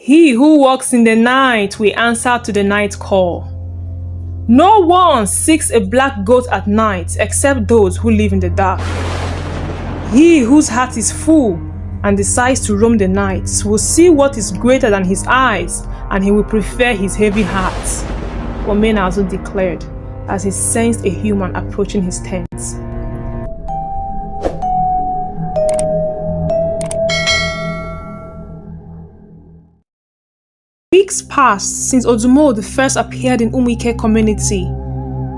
He who walks in the night will answer to the night call. No one seeks a black goat at night except those who live in the dark. He whose heart is full and decides to roam the night will see what is greater than his eyes, and he will prefer his heavy heart. Omen also declared as he sensed a human approaching his tent. Weeks passed since Odumodu first appeared in Umuike community.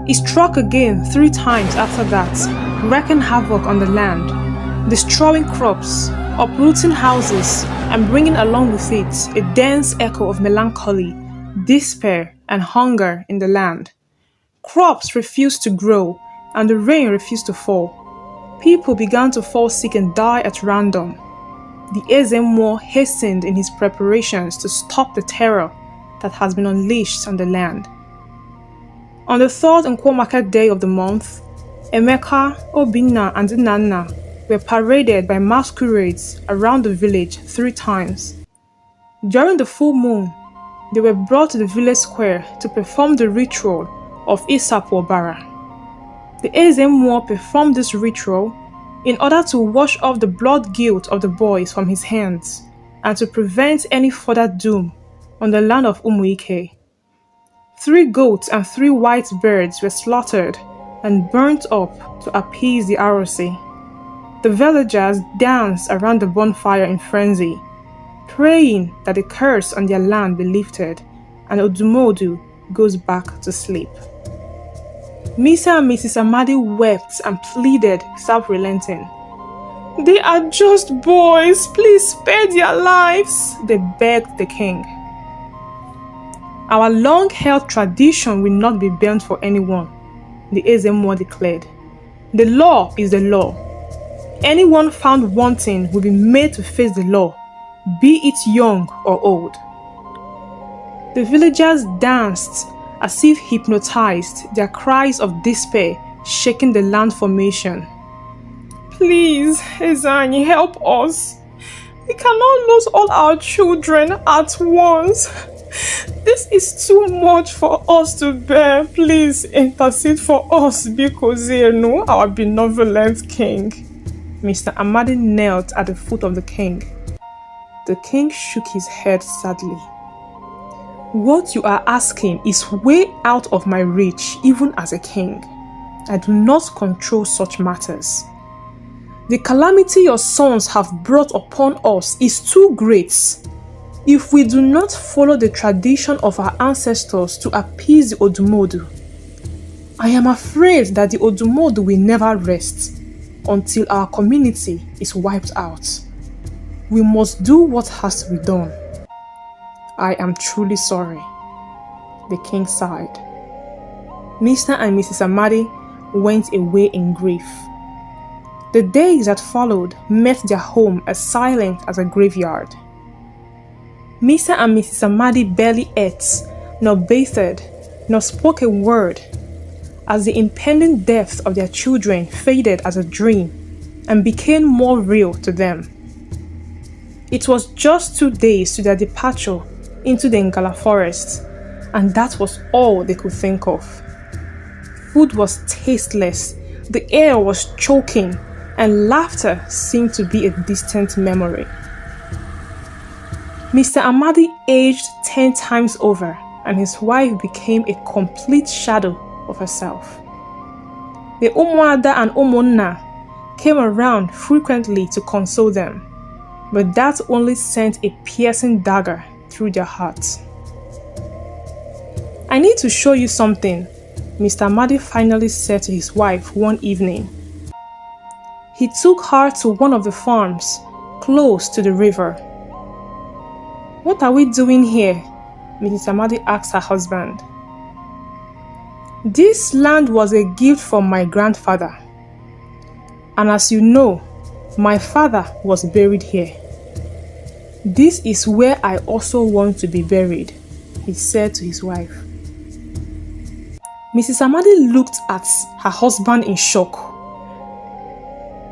He struck again 3 times after that, wreaking havoc on the land, destroying crops, uprooting houses, and bringing along with it a dense echo of melancholy, despair, and hunger in the land. Crops refused to grow, and the rain refused to fall. People began to fall sick and die at random. The Ezemo hastened in his preparations to stop the terror that has been unleashed on the land. On the 3rd Nkwo market day of the month, Emeka, Obinna, and Nnanna were paraded by masquerades around the village 3 times. During the full moon, they were brought to the village square to perform the ritual of Isapu Obara. The Ezemo performed this ritual in order to wash off the blood guilt of the boys from his hands and to prevent any further doom on the land of Umuike. 3 goats and 3 white birds were slaughtered and burnt up to appease the Arosi. The villagers danced around the bonfire in frenzy, praying that the curse on their land be lifted and Odumodu goes back to sleep. Mr. and Mrs. Amadi wept and pleaded without relenting. "They are just boys, please spare their lives," they begged the king. "Our long-held tradition will not be bent for anyone," the Ezemo declared. "The law is the law. Anyone found wanting will be made to face the law, be it young or old." The villagers danced as if hypnotized, their cries of despair shaking the land formation. "Please, Ezani, help us. We cannot lose all our children at once. This is too much for us to bear. Please intercede for us, because you know our benevolent king." Mr. Amadi knelt at the foot of the king. The king shook his head sadly. "What you are asking is way out of my reach, even as a king. I do not control such matters. The calamity your sons have brought upon us is too great. If we do not follow the tradition of our ancestors to appease the Odumodu, I am afraid that the Odumodu will never rest until our community is wiped out. We must do what has to be done." "I am truly sorry," the king sighed. Mr. and Mrs. Amadi went away in grief. The days that followed met their home as silent as a graveyard. Mr. and Mrs. Amadi barely ate, nor bathed, nor spoke a word, as the impending death of their children faded as a dream and became more real to them. It was just 2 days to their departure into the Ngala forest, and that was all they could think of. Food was tasteless, the air was choking, and laughter seemed to be a distant memory. Mr. Amadi aged 10 times over, and his wife became a complete shadow of herself. The Umuada and Umunna came around frequently to console them, but that only sent a piercing dagger through their hearts. "I need to show you something," Mr. Amadi finally said to his wife one evening. He took her to one of the farms close to the river. "What are we doing here?" Mrs. Amadi asked her husband. "This land was a gift from my grandfather, and as you know, my father was buried here. This is where I also want to be buried," he said to his wife. Mrs. Amadi looked at her husband in shock.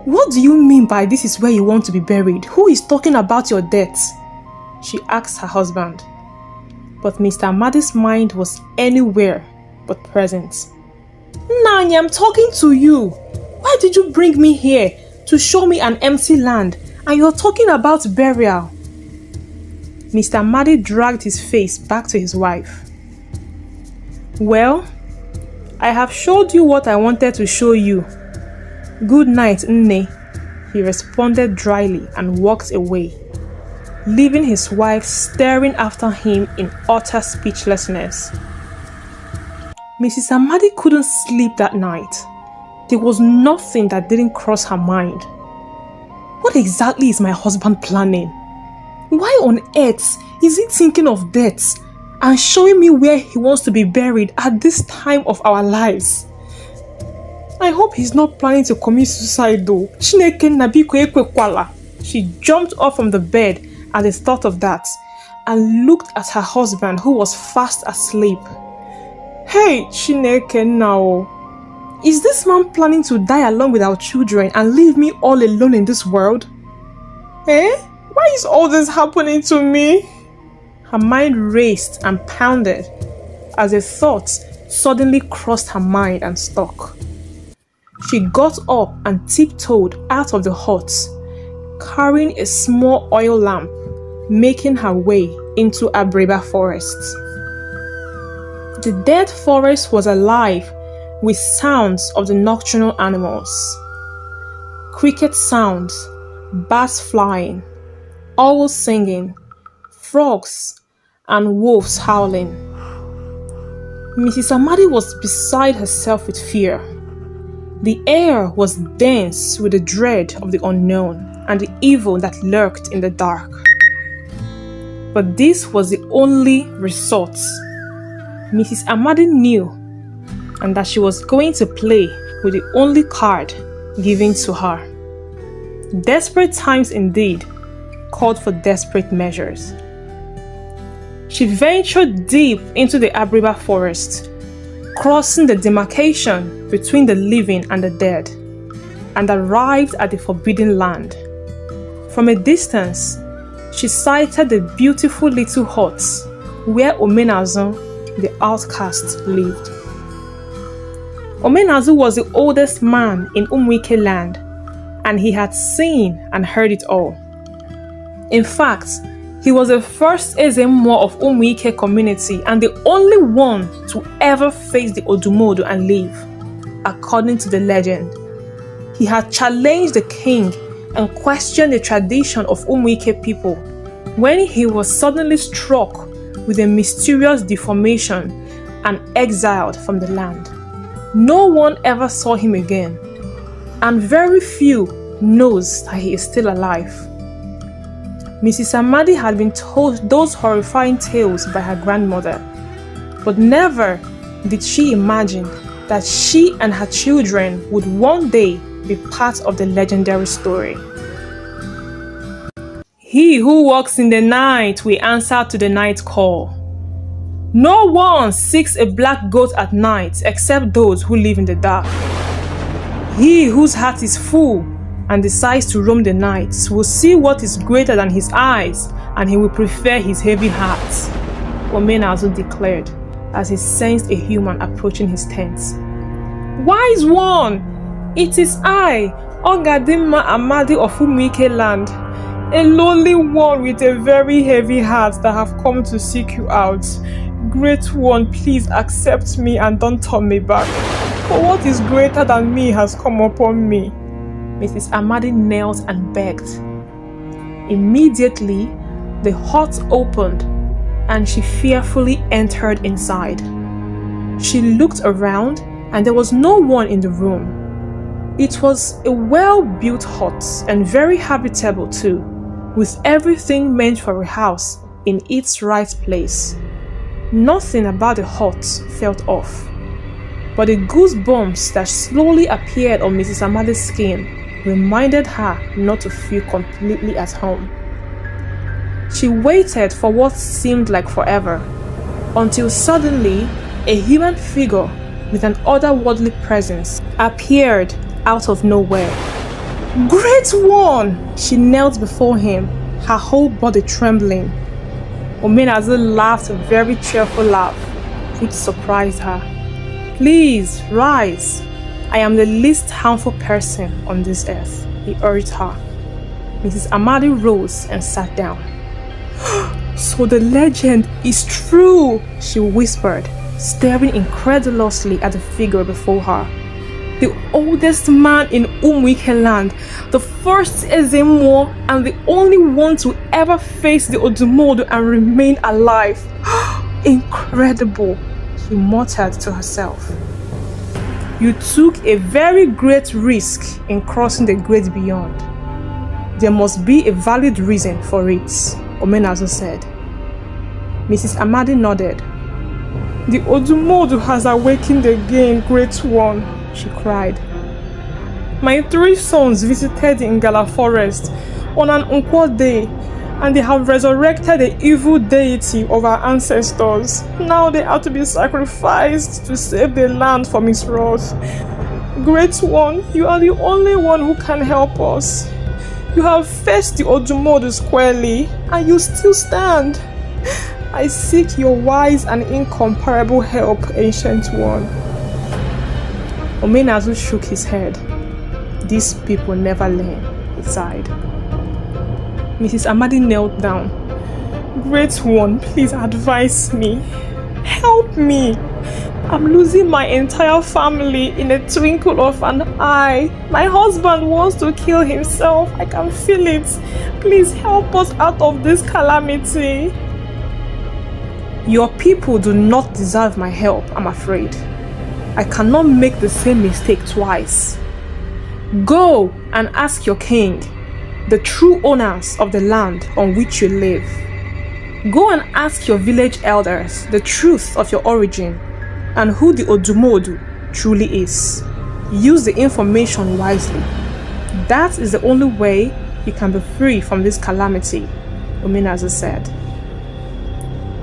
"What do you mean by this is where you want to be buried? Who is talking about your death?" she asked her husband. But Mr. Amadi's mind was anywhere but present. Nanya, I'm talking to you. Why did you bring me here to show me an empty land and you're talking about burial? Mr. Amadi dragged his face back to his wife. Well, I have showed you what I wanted to show you. Good night, Nne, he responded dryly and walked away, leaving his wife staring after him in utter speechlessness. Mrs. Amadi couldn't sleep that night. There was nothing that didn't cross her mind. What exactly is my husband planning? Why on earth is he thinking of death and showing me where he wants to be buried at this time of our lives? I hope he's not planning to commit suicide though. She jumped up from the bed at the thought of that and looked at her husband who was fast asleep. Hey, Chineke now. Is this man planning to die along with our children and leave me all alone in this world? Eh? Why is all this happening to me? Her mind raced and pounded as a thought suddenly crossed her mind and stuck. She got up and tiptoed out of the hut, carrying a small oil lamp, making her way into Abreba Forest. The dead forest was alive with sounds of the nocturnal animals. Cricket sounds, bats flying, owls singing, frogs, and wolves howling. Mrs. Amadi was beside herself with fear. The air was dense with the dread of the unknown and the evil that lurked in the dark. But this was the only resort Mrs. Amadi knew, and that she was going to play with the only card given to her. Desperate times indeed called for desperate measures. She ventured deep into the Abreba forest, crossing the demarcation between the living and the dead, and arrived at the forbidden land. From a distance, she sighted the beautiful little hut where Omenazu, the outcast, lived. Omenazu was the oldest man in Umuike land, and he had seen and heard it all. In fact, he was the first Ezemwa of Umuike community and the only one to ever face the Odumodu and live, according to the legend. He had challenged the king and questioned the tradition of Umuike people when he was suddenly struck with a mysterious deformation and exiled from the land. No one ever saw him again, and very few knows that he is still alive. Mrs. Amadi had been told those horrifying tales by her grandmother, but never did she imagine that she and her children would one day be part of the legendary story. He who walks in the night will answer to the night call. No one seeks a black goat at night except those who live in the dark. He whose heart is full and decides to roam the night will see what is greater than his eyes, and he will prefer his heavy heart, Omenazu declared as he sensed a human approaching his tent. Wise one! It is I, Ogadimma Amadi of Umuike land, a lonely one with a very heavy heart that have come to seek you out. Great one, please accept me and don't turn me back, for what is greater than me has come upon me. Mrs. Amadi knelt and begged. Immediately, the hut opened and she fearfully entered inside. She looked around and there was no one in the room. It was a well-built hut and very habitable too, with everything meant for a house in its right place. Nothing about the hut felt off, but the goosebumps that slowly appeared on Mrs. Amadi's skin reminded her not to feel completely at home. She waited for what seemed like forever, until suddenly a human figure with an otherworldly presence appeared out of nowhere. Great one! She knelt before him, her whole body trembling, Omenazu laughed a very cheerful laugh, which surprised her. "Please, rise. I am the least harmful person on this earth," he urged her. Mrs. Amadi rose and sat down. "So the legend is true," she whispered, staring incredulously at the figure before her. "The oldest man in Umuike land, the first Ezemo, and the only one to ever face the Odumodu and remain alive. Incredible," she muttered to herself. "You took a very great risk in crossing the great beyond. There must be a valid reason for it," Omenazu said. Mrs. Amadi nodded. "The Odumodu has awakened again, great one," she cried. "My 3 sons visited the Ngala forest on an Nkwo day, and they have resurrected the evil deity of our ancestors. Now they are to be sacrificed to save the land from its wrath. Great one, you are the only one who can help us. You have faced the Odumodu squarely, and you still stand. I seek your wise and incomparable help, ancient one." Omenazu shook his head. "These people never learn," he sighed. Mrs. Amadi knelt down. "Great one, please advise me. Help me. I'm losing my entire family in a twinkle of an eye. My husband wants to kill himself. I can feel it. Please help us out of this calamity." "Your people do not deserve my help, I'm afraid. I cannot make the same mistake twice. Go and ask your king, the true owners of the land on which you live. Go and ask your village elders the truth of your origin and who the Odumodu truly is. Use the information wisely. That is the only way you can be free from this calamity," Omenazu said.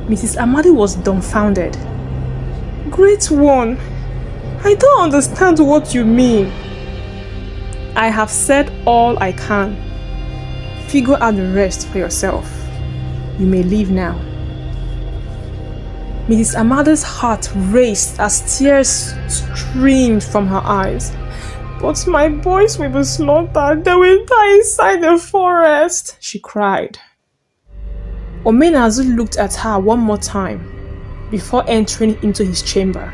Mrs. Amadi was dumbfounded. "Great one, I don't understand what you mean." "I have said all I can. Figure out the rest for yourself. You may leave now." Mrs. Amadi's heart raced as tears streamed from her eyes. "But my boys will be slaughtered. They will die inside the forest," she cried. Omenazu looked at her one more time before entering into his chamber.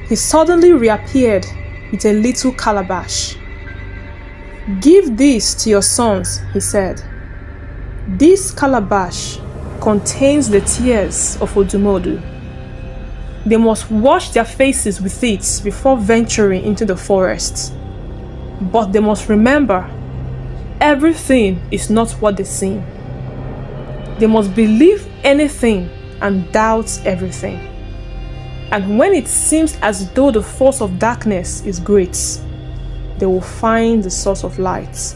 He suddenly reappeared with a little calabash. "Give this to your sons," he said. "This calabash contains the tears of Odumodu. They must wash their faces with it before venturing into the forest. But they must remember, everything is not what they seem. They must believe anything and doubt everything. And when it seems as though the force of darkness is great, they will find the source of light,"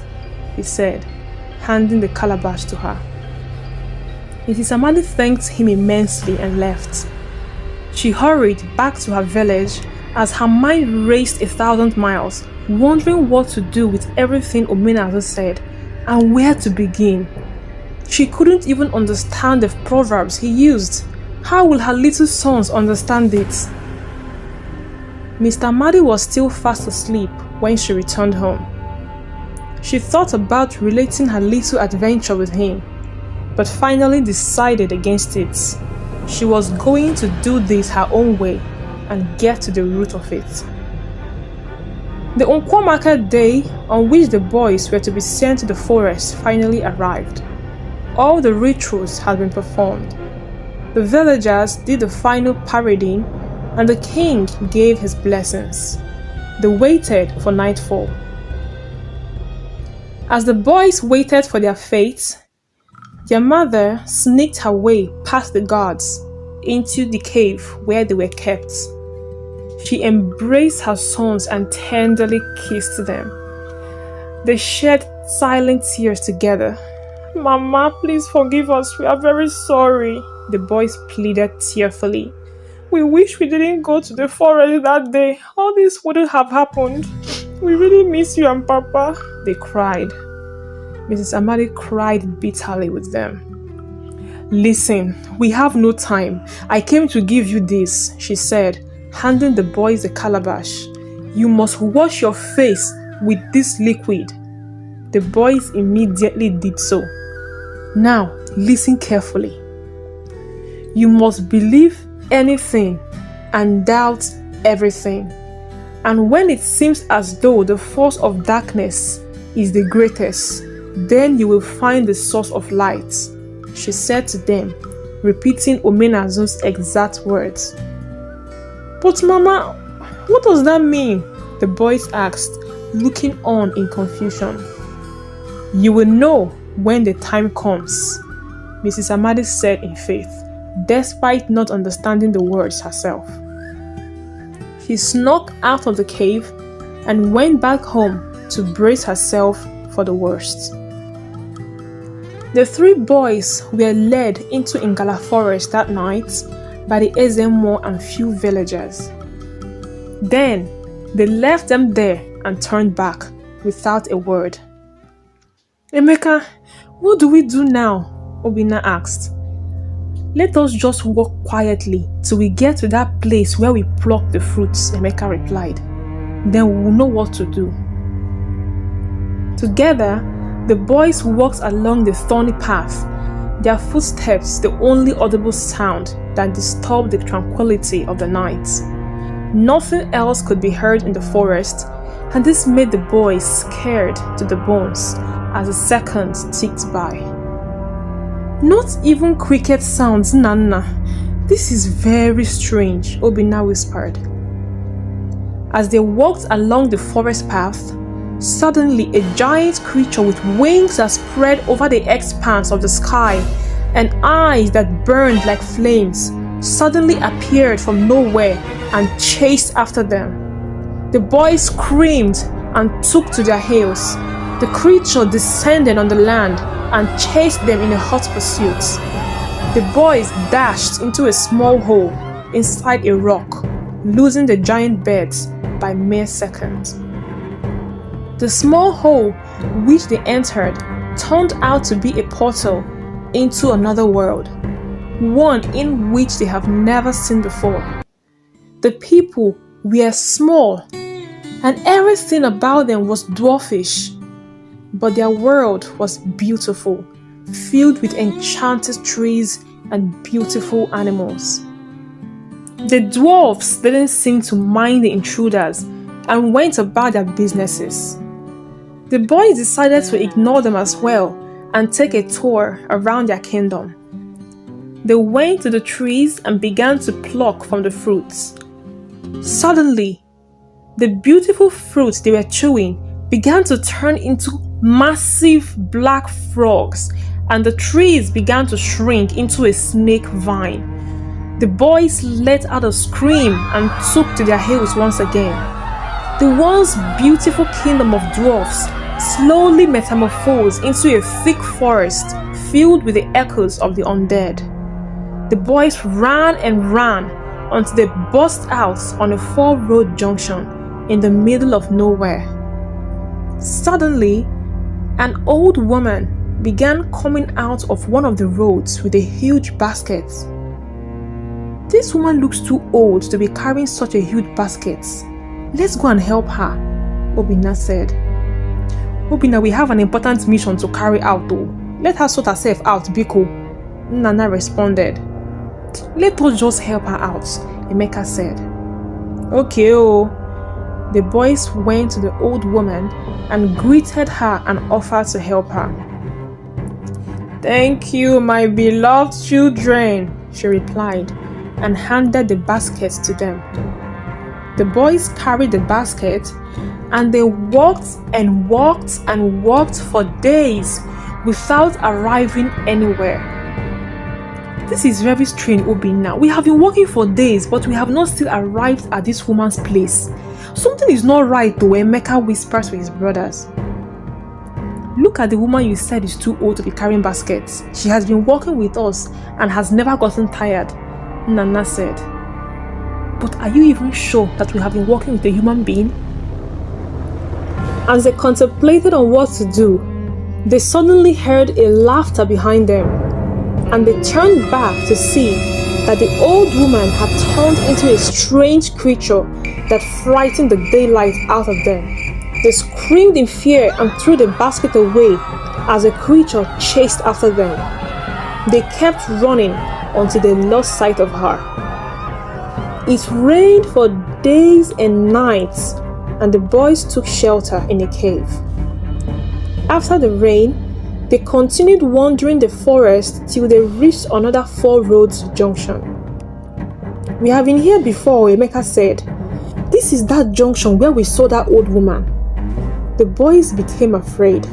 he said, handing the calabash to her. Mrs. Amadi thanked him immensely and left. She hurried back to her village as her mind raced 1,000 miles, wondering what to do with everything Omenazu said and where to begin. She couldn't even understand the proverbs he used. How will her little sons understand it? Mr. Amadi was still fast asleep when she returned home. She thought about relating her little adventure with him, but finally decided against it. She was going to do this her own way and get to the root of it. The Nkwo market day on which the boys were to be sent to the forest finally arrived. All the rituals had been performed. The villagers did the final parading, and the king gave his blessings. They waited for nightfall. As the boys waited for their fate, their mother sneaked her way past the guards into the cave where they were kept. She embraced her sons and tenderly kissed them. They shed silent tears together. "Mama, please forgive us. We are very sorry," the boys pleaded tearfully. "We wish we didn't go to the forest that day. All this wouldn't have happened. We really miss you and Papa," they cried. Mrs. Amadi cried bitterly with them. "Listen, we have no time. I came to give you this," she said, handing the boys the calabash. "You must wash your face with this liquid." The boys immediately did so. "Now, listen carefully. You must believe anything and doubt everything. And when it seems as though the force of darkness is the greatest, then you will find the source of light," she said to them, repeating Omenazu's exact words. "But Mama, what does that mean?" the boys asked, looking on in confusion. "You will know when the time comes," Mrs. Amadi said in faith, despite not understanding the words herself. She snuck out of the cave and went back home to brace herself for the worst. The three boys were led into Ngala forest that night by the Ezemo and few villagers. Then they left them there and turned back without a word. "Emeka, what do we do now?" Obinna asked. "Let us just walk quietly till we get to that place where we pluck the fruits," Emeka replied. "Then we will know what to do." Together, the boys walked along the thorny path, their footsteps the only audible sound that disturbed the tranquility of the night. Nothing else could be heard in the forest, and this made the boys scared to the bones as the seconds ticked by. "Not even cricket sounds, Nana. This is very strange," Obinna whispered. As they walked along the forest path, suddenly a giant creature with wings that spread over the expanse of the sky and eyes that burned like flames suddenly appeared from nowhere and chased after them. The boys screamed and took to their heels. The creature descended on the land and chased them in a hot pursuit. The boys dashed into a small hole inside a rock, losing the giant birds by mere seconds. The small hole which they entered turned out to be a portal into another world, one in which they have never seen before. The people were small, and everything about them was dwarfish, but their world was beautiful, filled with enchanted trees and beautiful animals. The dwarfs didn't seem to mind the intruders and went about their businesses. The boys decided to ignore them as well and take a tour around their kingdom. They went to the trees and began to pluck from the fruits. Suddenly, the beautiful fruits they were chewing began to turn into massive black frogs, and the trees began to shrink into a snake vine. The boys let out a scream and took to their heels once again. The once beautiful kingdom of dwarfs slowly metamorphosed into a thick forest filled with the echoes of the undead. The boys ran and ran until they burst out on a four-road junction in the middle of nowhere. Suddenly, an old woman began coming out of one of the roads with a huge basket. "This woman looks too old to be carrying such a huge basket. Let's go and help her," Obinna said. "Obinna, we have an important mission to carry out though. Let her sort herself out, Biko," Nana responded. "Let us just help her out," Emeka said. "Okay, oh." The boys went to the old woman and greeted her and offered to help her. "Thank you, my beloved children," she replied and handed the basket to them. The boys carried the basket and they walked and walked and walked for days without arriving anywhere. "This is very strange, Obinna. We have been walking for days, but we have not still arrived at this woman's place. Something is not right though," Emeka whispers to his brothers. "Look at the woman you said is too old to be carrying baskets. She has been walking with us and has never gotten tired," Nana said. "But are you even sure that we have been walking with a human being?" As they contemplated on what to do, they suddenly heard a laughter behind them. and they turned back to see that the old woman had turned into a strange creature that frightened the daylight out of them. They screamed in fear and threw the basket away as the creature chased after them. They kept running until they lost sight of her. It rained for days and nights, and the boys took shelter in a cave. After the rain, they continued wandering the forest till they reached another four roads junction. "We have been here before," Emeka said. "This is that junction where we saw that old woman." The boys became afraid.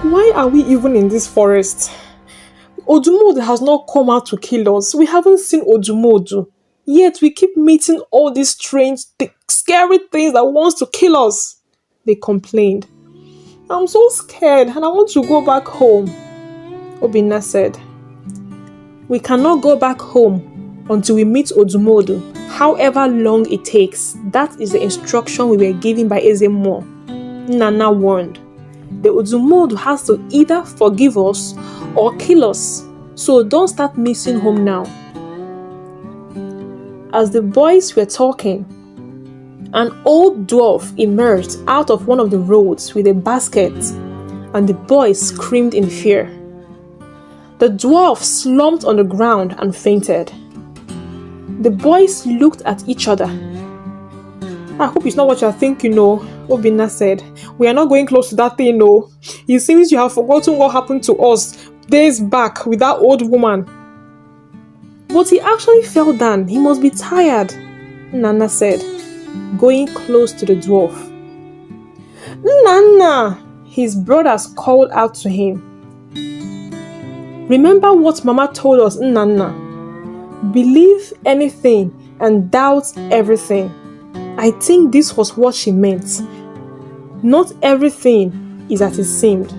"Why are we even in this forest? Odumodu has not come out to kill us. We haven't seen Odumodu. Yet we keep meeting all these strange, scary things that wants to kill us," they complained. "I'm so scared and I want to go back home," Obinna said. "We cannot go back home until we meet Odumodu, however long it takes. That is the instruction we were given by Ezemo," Nana warned. "The Odumodu has to either forgive us or kill us, so don't start missing home now." As the boys were talking, an old dwarf emerged out of one of the roads with a basket, and the boys screamed in fear. The dwarf slumped on the ground and fainted. The boys looked at each other. "I hope it's not what you're thinking, no," Obinna said. "We are not going close to that thing, no. It seems you have forgotten what happened to us days back with that old woman." "But he actually fell down. He must be tired," Nana said, going close to the dwarf. "Nana!" his brothers called out to him. "Remember what Mama told us, Nana. Believe anything and doubt everything." I think this was what she meant. Not everything is as it seemed.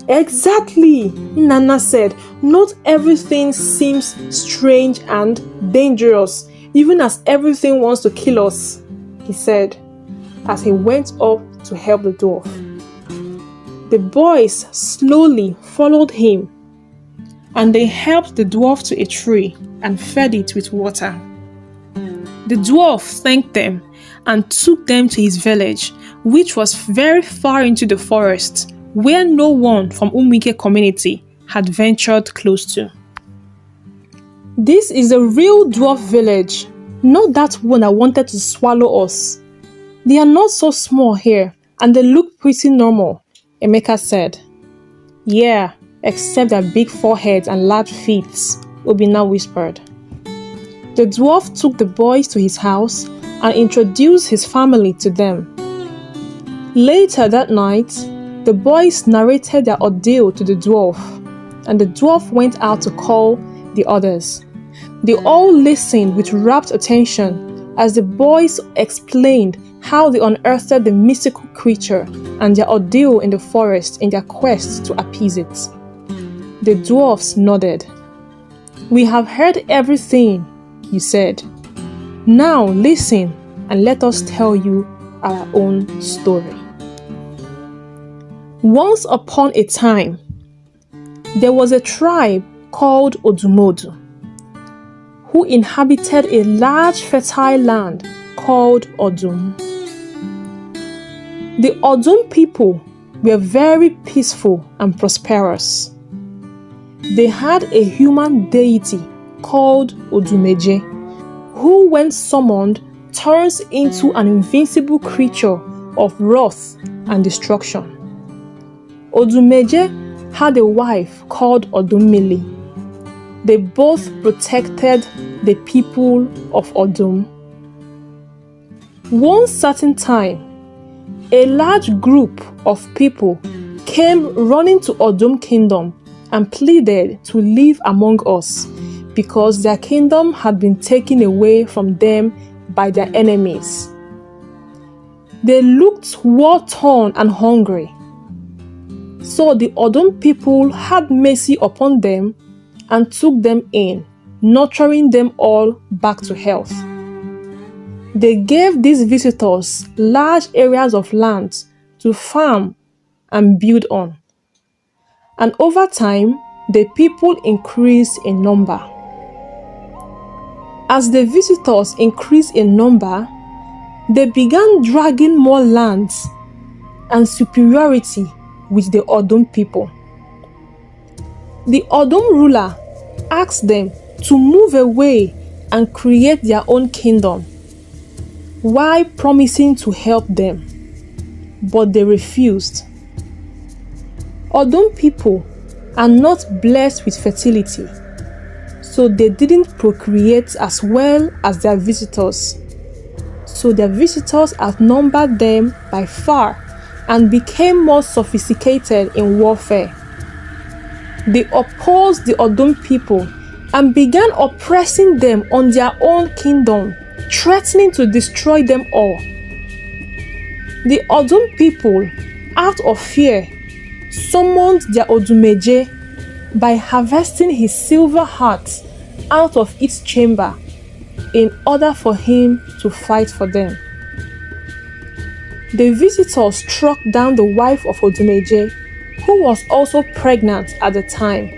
"Exactly," Nana said. "Not everything seems strange and dangerous, even as everything wants to kill us," he said, as he went up to help the dwarf. The boys slowly followed him, and they helped the dwarf to a tree and fed it with water. The dwarf thanked them and took them to his village, which was very far into the forest, where no one from Umuike community had ventured close to. "This is a real dwarf village, not that one that wanted to swallow us. They are not so small here, and they look pretty normal," Emeka said. "Yeah, except their big foreheads and large feet," Obinna whispered. The dwarf took the boys to his house and introduced his family to them. Later that night, the boys narrated their ordeal to the dwarf, and the dwarf went out to call the others. They all listened with rapt attention as the boys explained how they unearthed the mystical creature and their ordeal in the forest in their quest to appease it. The dwarfs nodded. "We have heard everything you said. Now listen and let us tell you our own story. Once upon a time, there was a tribe called Odumodu who inhabited a large fertile land called Odum. The Odum people were very peaceful and prosperous. They had a human deity called Odumeje, who when summoned turns into an invincible creature of wrath and destruction. Odumeje had a wife called Odummili. They both protected the people of Odum. One certain time, a large group of people came running to Umuike Kingdom and pleaded to live among us because their kingdom had been taken away from them by their enemies. They looked war-torn and hungry. So the Odum people had mercy upon them and took them in, nurturing them all back to health. They gave these visitors large areas of land to farm and build on. And over time, the people increased in number. As the visitors increased in number, they began dragging more lands and superiority with the Odum people. The Odum ruler asked them to move away and create their own kingdom, while promising to help them, but they refused. Odum people are not blessed with fertility, so they didn't procreate as well as their visitors. So their visitors outnumbered them by far and became more sophisticated in warfare. They opposed the Odum people and began oppressing them on their own kingdom, threatening to destroy them all. The Odum people, out of fear, summoned their Odumeje by harvesting his silver heart out of its chamber in order for him to fight for them. The visitors struck down the wife of Odumeje, who was also pregnant at the time.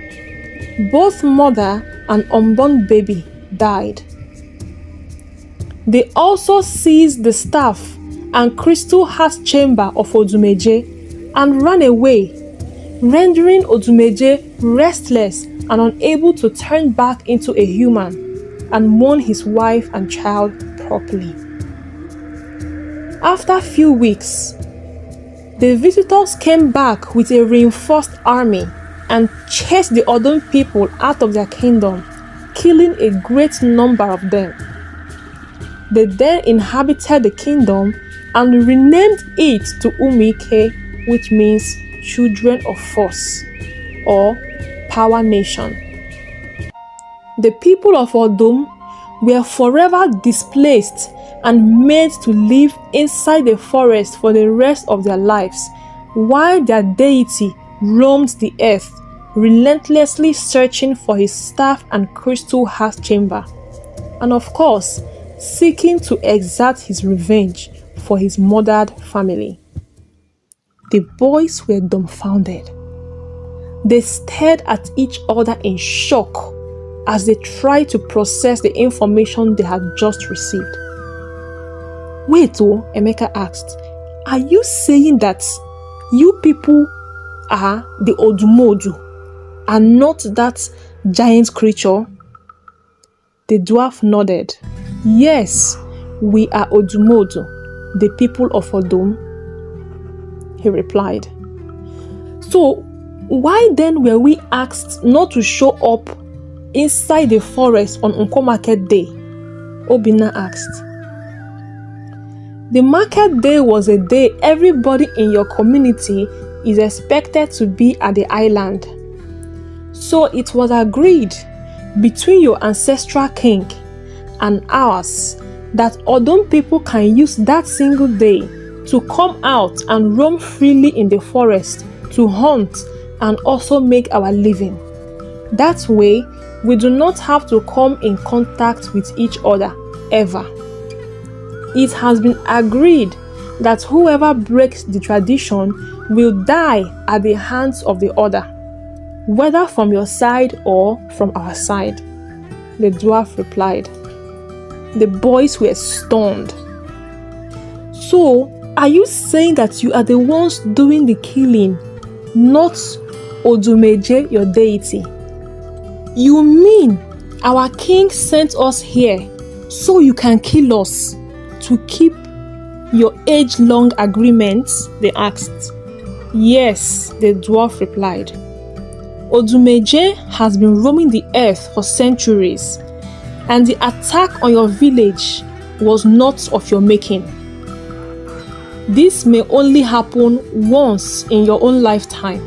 Both mother and unborn baby died. They also seized the staff and crystal heart chamber of Odumeje and ran away, rendering Odumeje restless and unable to turn back into a human and mourn his wife and child properly. After a few weeks, the visitors came back with a reinforced army and chased the Odum people out of their kingdom, killing a great number of them. They then inhabited the kingdom and renamed it to Umuike, which means children of force or power nation. The people of Odum were forever displaced and made to live inside the forest for the rest of their lives, while their deity roamed the earth, relentlessly searching for his staff and crystal heart chamber, and of course, seeking to exert his revenge for his murdered family. The boys were dumbfounded. They stared at each other in shock as they tried to process the information they had just received. Wait, Emeka asked, are you saying that you people are the Odumodu and not that giant creature? The dwarf nodded. Yes, we are Odumodu, the people of Odum, he replied. So, why then were we asked not to show up inside the forest on Unko Market Day? Obinna asked. The market day was a day everybody in your community is expected to be at the island. So it was agreed between your ancestral king and ours that Odum people can use that single day to come out and roam freely in the forest to hunt and also make our living. That way, we do not have to come in contact with each other ever. It has been agreed that whoever breaks the tradition will die at the hands of the other, whether from your side or from our side, the dwarf replied. The boys were stunned. So, are you saying that you are the ones doing the killing, not Odumeje, your deity? You mean our king sent us here so you can kill us to keep your age-long agreements? They asked. Yes, the dwarf replied. Odumeje has been roaming the earth for centuries, and the attack on your village was not of your making. This may only happen once in your own lifetime.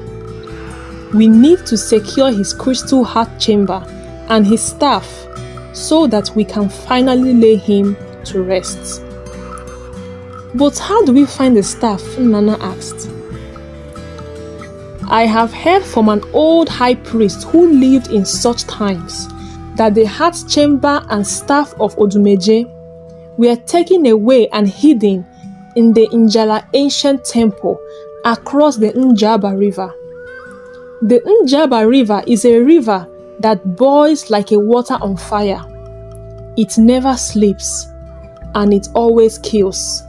We need to secure his crystal heart chamber and his staff so that we can finally lay him to rest. But how do we find the staff? Nana asked. I have heard from an old high priest who lived in such times that the heart chamber and staff of Odumeje were taken away and hidden in the Njala ancient temple across the Njaba River. The Njaba River is a river that boils like a water on fire. It never sleeps, and it always kills.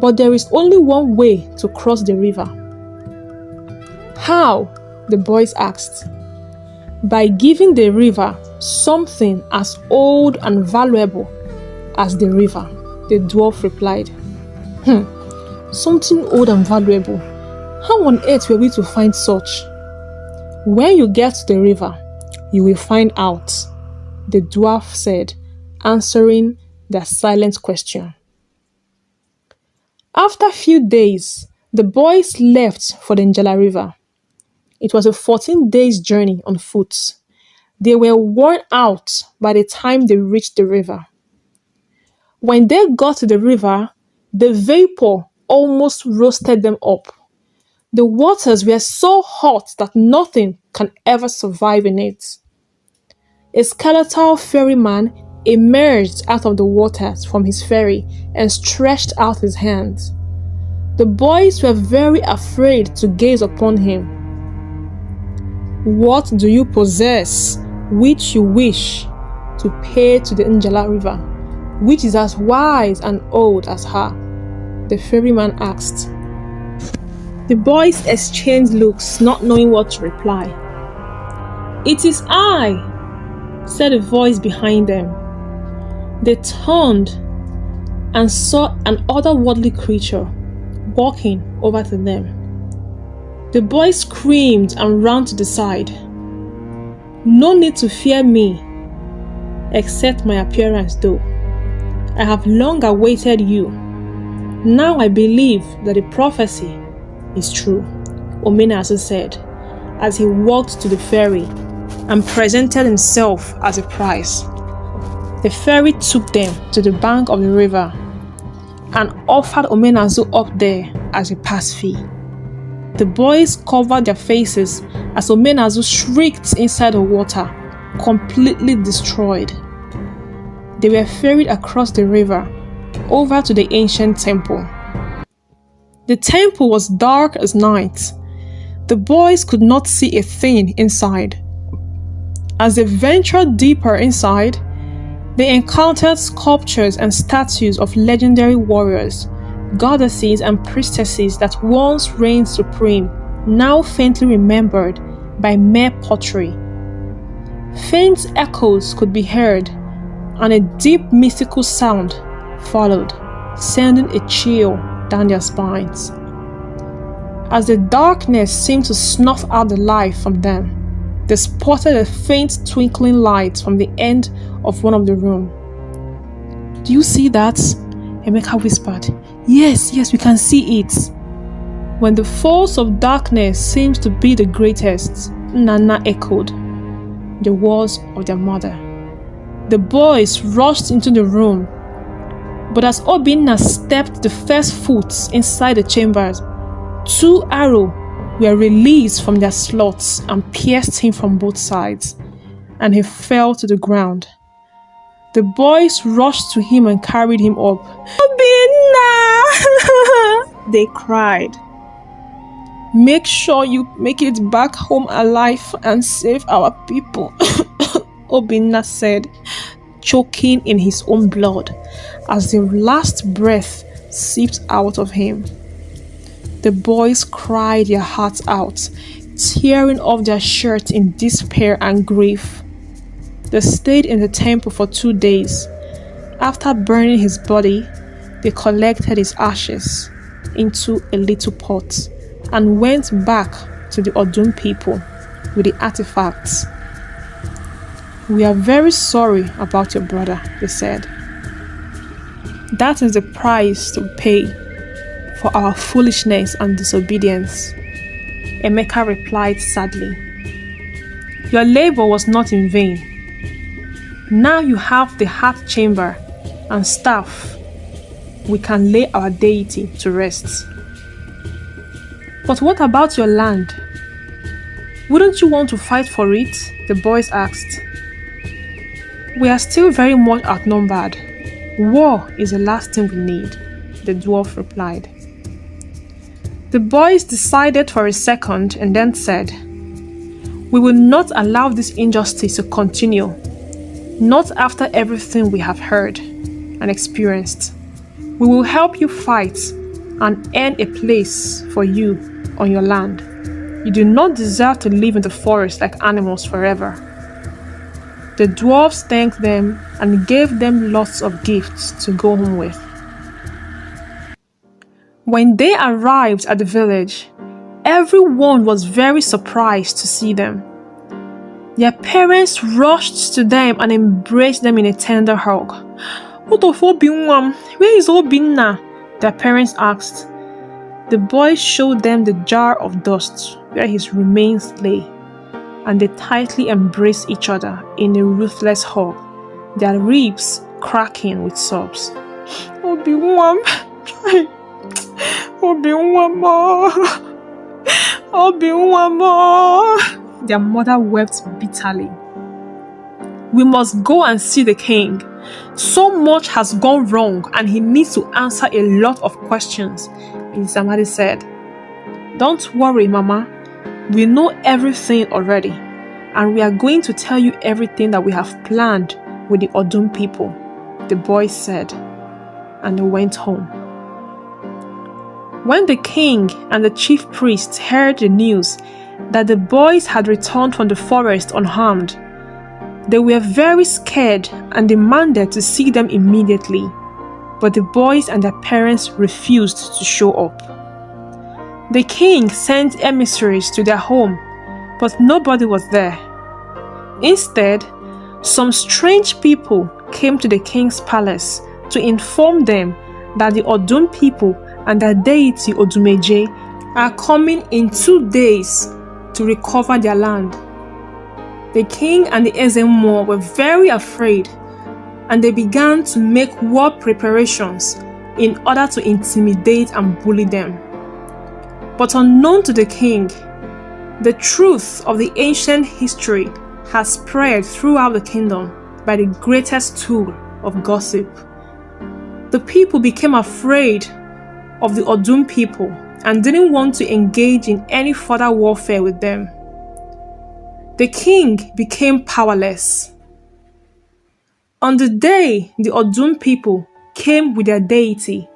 But there is only one way to cross the river. How? The boys asked. By giving the river something as old and valuable as the river, the dwarf replied. Something old and valuable. How on earth were we to find such? When you get to the river, you will find out, the dwarf said, answering their silent question. After a few days, the boys left for the Njala River. It was a 14 days journey on foot. They were worn out by the time they reached the river. When they got to the river, the vapor almost roasted them up. The waters were so hot that nothing can ever survive in it. A skeletal ferryman emerged out of the waters from his ferry and stretched out his hands. The boys were very afraid to gaze upon him. What do you possess which you wish to pay to the Njala River, which is as wise and old as her? The ferryman asked. The boys exchanged looks, not knowing what to reply. It is I, said a voice behind them. They turned and saw an otherworldly creature walking over to them. The boy screamed and ran to the side. No need to fear me, except my appearance though. I have long awaited you. Now I believe that the prophecy is true, Omenazu said, as he walked to the ferry and presented himself as a prize. The ferry took them to the bank of the river and offered Omenazu up there as a pass fee. The boys covered their faces as Omenazu shrieked inside the water, completely destroyed. They were ferried across the river over to the ancient temple. The temple was dark as night. The boys could not see a thing inside. As they ventured deeper inside, they encountered sculptures and statues of legendary warriors, goddesses and priestesses that once reigned supreme, now faintly remembered by mere pottery. Faint echoes could be heard, and a deep mystical sound followed, sending a chill down their spines. As the darkness seemed to snuff out the life from them, they spotted a faint twinkling light from the end of one of the rooms. Do you see that? Emeka whispered. Yes, we can see it. When the force of darkness seems to be the greatest, Nana echoed the words of their mother. The boys rushed into the room, but as Obinna stepped the first foot inside the chambers, 2 arrows were released from their slots and pierced him from both sides, and he fell to the ground. The boys rushed to him and carried him up. Obinna! They cried. Make sure you make it back home alive and save our people, Obinna said, choking in his own blood as the last breath seeped out of him. The boys cried their hearts out, tearing off their shirts in despair and grief. They stayed in the temple for 2 days. After burning his body, they collected his ashes into a little pot and went back to the Odum people with the artifacts. We are very sorry about your brother, they said. That is the price to pay for our foolishness and disobedience, Emeka replied sadly. Your labor was not in vain. Now you have the heart chamber and staff. We can lay our deity to rest. But what about your land? Wouldn't you want to fight for it? The boys asked. We are still very much outnumbered. War is the last thing we need, the dwarf replied. The boys decided for a second and then said, We will not allow this injustice to continue, not after everything we have heard and experienced. We will help you fight and earn a place for you on your land. You do not deserve to live in the forest like animals forever. The dwarves thanked them and gave them lots of gifts to go home with. When they arrived at the village, everyone was very surprised to see them. Their parents rushed to them and embraced them in a tender hug. Where is Obinna? Their parents asked. The boys showed them the jar of dust where his remains lay, and they tightly embraced each other in a ruthless hug, their ribs cracking with sobs. Obi-Wan, Obi-Wan. Their mother wept bitterly. We must go and see the king. So much has gone wrong and he needs to answer a lot of questions, Mazi Amadi said. Don't worry, Mama. We know everything already, and we are going to tell you everything that we have planned with the Odum people, the boys said, and they went home. When the king and the chief priests heard the news that the boys had returned from the forest unharmed, they were very scared and demanded to see them immediately, but the boys and their parents refused to show up. The king sent emissaries to their home, but nobody was there. Instead, some strange people came to the king's palace to inform them that the Odum people and their deity Odumodu are coming in 2 days to recover their land. The king and the Ezemo were very afraid, and they began to make war preparations in order to intimidate and bully them. But unknown to the king, the truth of the ancient history has spread throughout the kingdom by the greatest tool of gossip. The people became afraid of the Odum people and didn't want to engage in any further warfare with them. The king became powerless. On the day the Odum people came with their deity,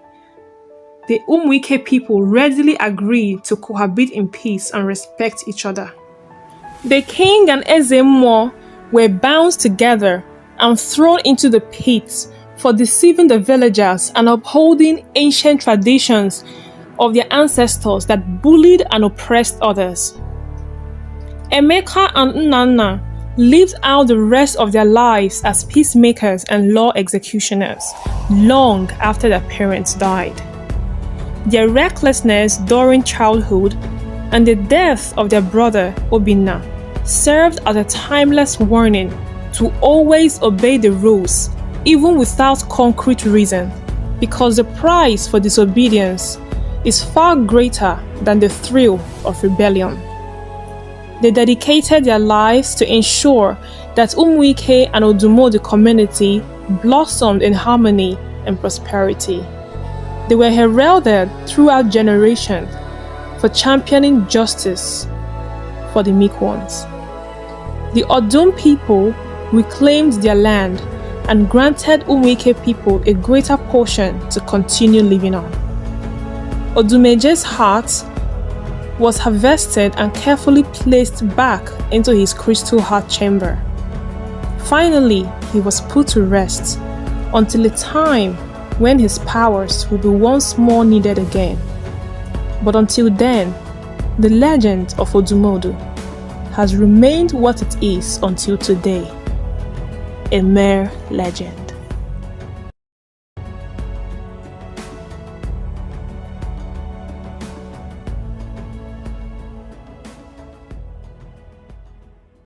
the Umuike people readily agreed to cohabit in peace and respect each other. The king and Ezemo were bound together and thrown into the pit for deceiving the villagers and upholding ancient traditions of their ancestors that bullied and oppressed others. Emeka and Nnanna lived out the rest of their lives as peacemakers and law executioners long after their parents died. Their recklessness during childhood and the death of their brother Obinna served as a timeless warning to always obey the rules, even without concrete reason, because the price for disobedience is far greater than the thrill of rebellion. They dedicated their lives to ensure that Umuike and Odumodu community blossomed in harmony and prosperity. They were heralded throughout generations for championing justice for the meek ones. The Odum people reclaimed their land and granted Umuike people a greater portion to continue living on. Odumodu's heart was harvested and carefully placed back into his crystal heart chamber. Finally, he was put to rest until a time when his powers will be once more needed again. But until then, the legend of Odumodu has remained what it is until today, a mere legend.